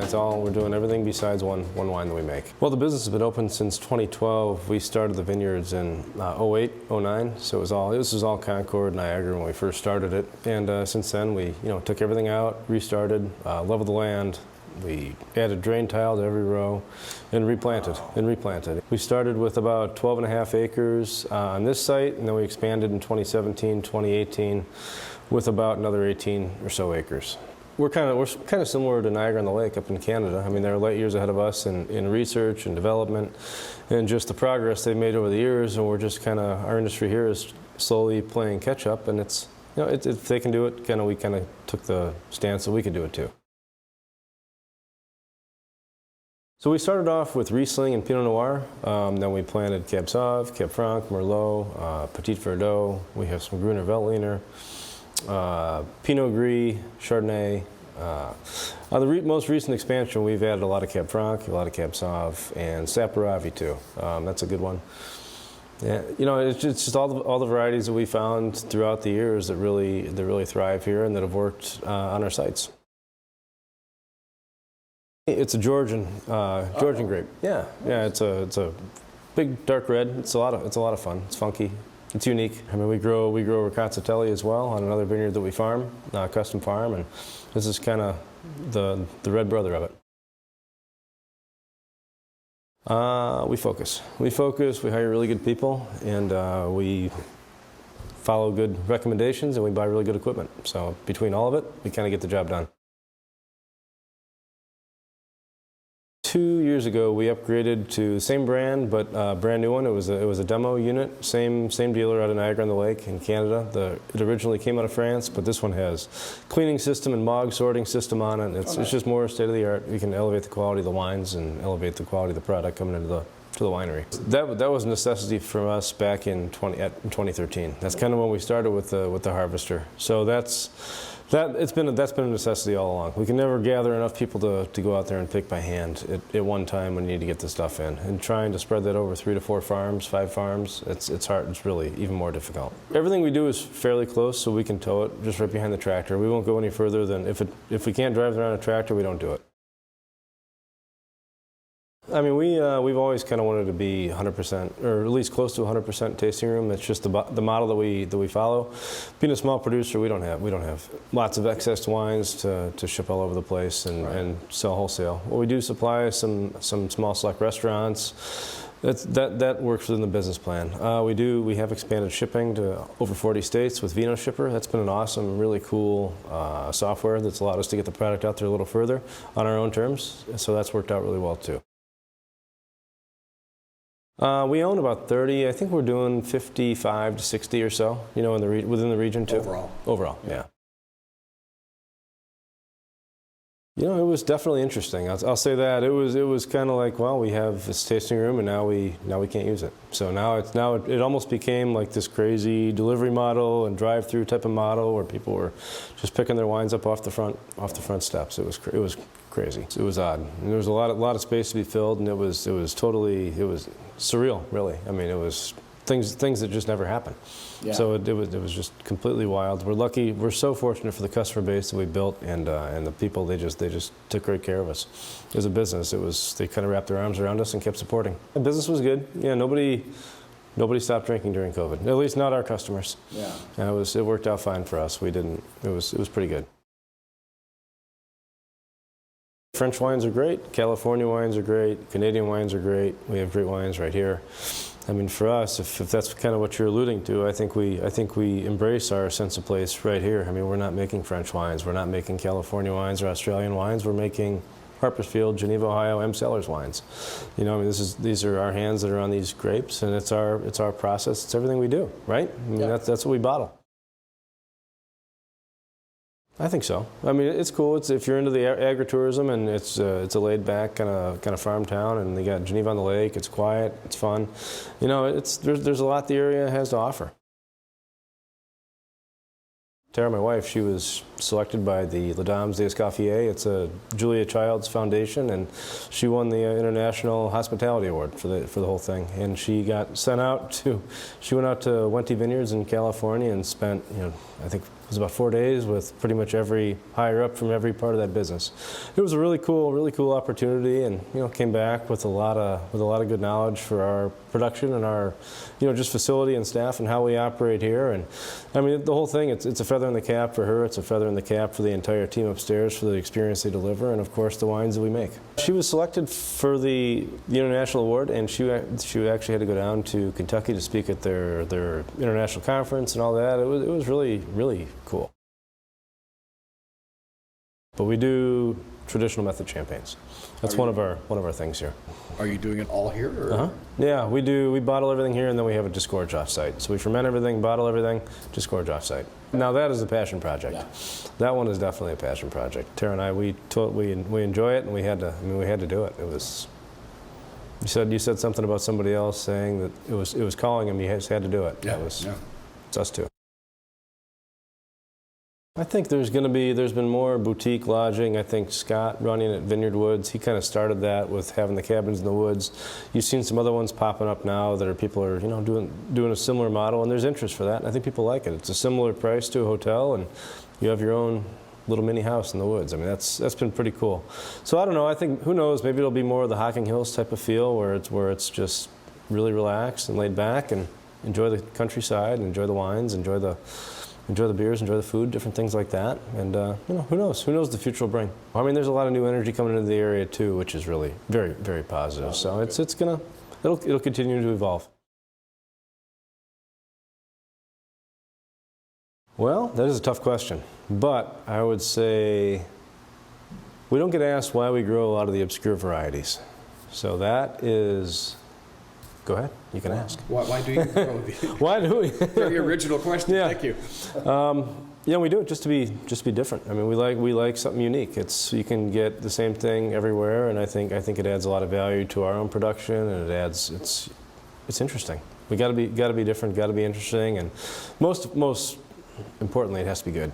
it's all, we're doing everything besides one wine that we make. Well, the business has been open since 2012. We started the vineyards in 08, 09, so this was all Concord, Niagara when we first started it. And since then, we took everything out, restarted, leveled the land. We added drain tile to every row and replanted. We started with about 12.5 acres on this site, and then we expanded in 2017, 2018 with about another 18 or so acres. We're kind of similar to Niagara on the Lake up in Canada. I mean, they're light years ahead of us in research and development and just the progress they've made over the years, and we're just our industry here is slowly playing catch up, and it's, if they can do it, we took the stance that we could do it too. So we started off with Riesling and Pinot Noir, then we planted Cab Sauv, Cab Franc, Merlot, Petit Verdot, we have some Gruner Veltliner, Pinot Gris, Chardonnay. The most recent expansion, we've added a lot of Cab Franc, a lot of Cab Sauv, and Saperavi too. That's a good one. Yeah, it's just all the varieties that we found throughout the years that really thrive here and that have worked on our sites. It's a Georgian grape. Yeah, it's a big dark red. It's a lot of fun. It's funky. It's unique. I mean, we grow Ricconcitelli as well on another vineyard that we farm, custom farm, and this is kind of the red brother of it. We focus. We hire really good people, and we follow good recommendations, and we buy really good equipment. So between all of it, we kind of get the job done. 2 years ago, we upgraded to the same brand, but a brand new one. It was a demo unit, same dealer out of Niagara on the Lake in Canada. It originally came out of France, but this one has cleaning system and mog sorting system on it. It's just more state of the art. We can elevate the quality of the wines and elevate the quality of the product coming into the winery. That was a necessity for us back in 2013. That's kind of when we started with the harvester. So that's been a necessity all along. We can never gather enough people to go out there and pick by hand at one time when you need to get the stuff in. And trying to spread that over 3 to 4 farms, 5 farms, it's hard. It's really even more difficult. Everything we do is fairly close, so we can tow it just right behind the tractor. We won't go any further than if we can't drive around a tractor, we don't do it. I mean, we've always kind of wanted to be 100%, or at least close to 100% tasting room. It's just the model that we follow. Being a small producer, we don't have lots of excess wines to ship all over the place and sell wholesale. Well, we do supply some small select restaurants. That works within the business plan. We have expanded shipping to over 40 states with Vino Shipper. That's been an awesome, really cool software that's allowed us to get the product out there a little further on our own terms. So that's worked out really well too. We own about 30. I think we're doing 55 to 60 or so, within the region too. Overall, yeah. It was definitely interesting. I'll say that it was kind of like, well, we have this tasting room, and now we can't use it. So now it almost became like this crazy delivery model and drive-through type of model where people were just picking their wines up off the front steps. It was crazy. It was odd. And there was a lot of space to be filled, and it was surreal, really. I mean, it was things that just never happen. Yeah. So it was just completely wild. We're lucky. We're so fortunate for the customer base that we built, and the people. They just took great care of us. As a business, they kind of wrapped their arms around us and kept supporting. The business was good. Yeah, nobody stopped drinking during COVID. At least not our customers. Yeah. And it worked out fine for us. We didn't. It was pretty good. French wines are great, California wines are great, Canadian wines are great. We have great wines right here. I mean, for us, if that's kind of what you're alluding to, I think we embrace our sense of place right here. I mean, we're not making French wines, we're not making California wines or Australian wines. We're making Harpersfield, Geneva, Ohio, M Cellars wines. I mean, these are our hands that are on these grapes, and it's our process. It's everything we do, right? I mean, that's what we bottle. I think so. I mean, it's cool. If you're into the agritourism, and it's a laid-back kind of farm town, and they got Geneva on the Lake. It's quiet. It's fun. There's a lot the area has to offer. Tara, my wife, she was selected by the Les Dames d'Escoffier. It's a Julia Childs Foundation, and she won the International Hospitality Award for the whole thing. And she got sent out she went out to Wente Vineyards in California and spent, I think It was about 4 days with pretty much every higher up from every part of that business. It was a really cool opportunity, and came back with a lot of good knowledge for our production and our just facility and staff and how we operate here. And I mean, the whole thing, it's a feather in the cap for her. It's a feather in the cap for the entire team upstairs for the experience they deliver, and of course the wines that we make. She was selected for the international award, and she actually had to go down to Kentucky to speak at their international conference and all that. It was really cool. But we do traditional method champagnes. That's one of our things here. Are you doing it all here? Or? Yeah, we do. We bottle everything here, and then we have it disgorge off-site. So we ferment everything, bottle everything, disgorge off-site. Now that is a passion project. Yeah. That one is definitely a passion project. Tara and I, we enjoy it, and we had to do it. It was. You said something about somebody else saying that it was calling him. He just had to do it. Yeah. It's us too. I think there's been more boutique lodging. I think Scott running at Vineyard Woods, he kind of started that with having the cabins in the woods. You've seen some other ones popping up now that people are doing a similar model, and there's interest for that. And I think people like it. It's a similar price to a hotel, and you have your own little mini house in the woods. I mean, that's been pretty cool. So I don't know. I think, who knows? Maybe it'll be more of the Hocking Hills type of feel, where it's just really relaxed and laid back, and enjoy the countryside, and enjoy the wines, enjoy the beers, enjoy the food, different things like that. And who knows? Who knows the future will bring? I mean, there's a lot of new energy coming into the area too, which is really very, very positive. So it'll continue to evolve. Well, that is a tough question, but I would say we don't get asked why we grow a lot of the obscure varieties. So that is. Go ahead. You can ask. Why do you grow these? Why do we? Very original question. Yeah. Thank you. We do it just to be different. I mean, we like something unique. You can get the same thing everywhere, and I think it adds a lot of value to our own production, and it's interesting. We got to be different, got to be interesting, and most importantly, it has to be good.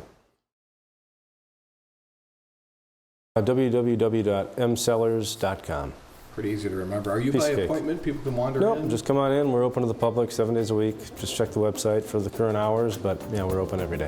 www.mcellars.com. Pretty easy to remember. Are you by appointment? People can wander in? Nope, just come on in. We're open to the public 7 days a week. Just check the website for the current hours, but we're open every day.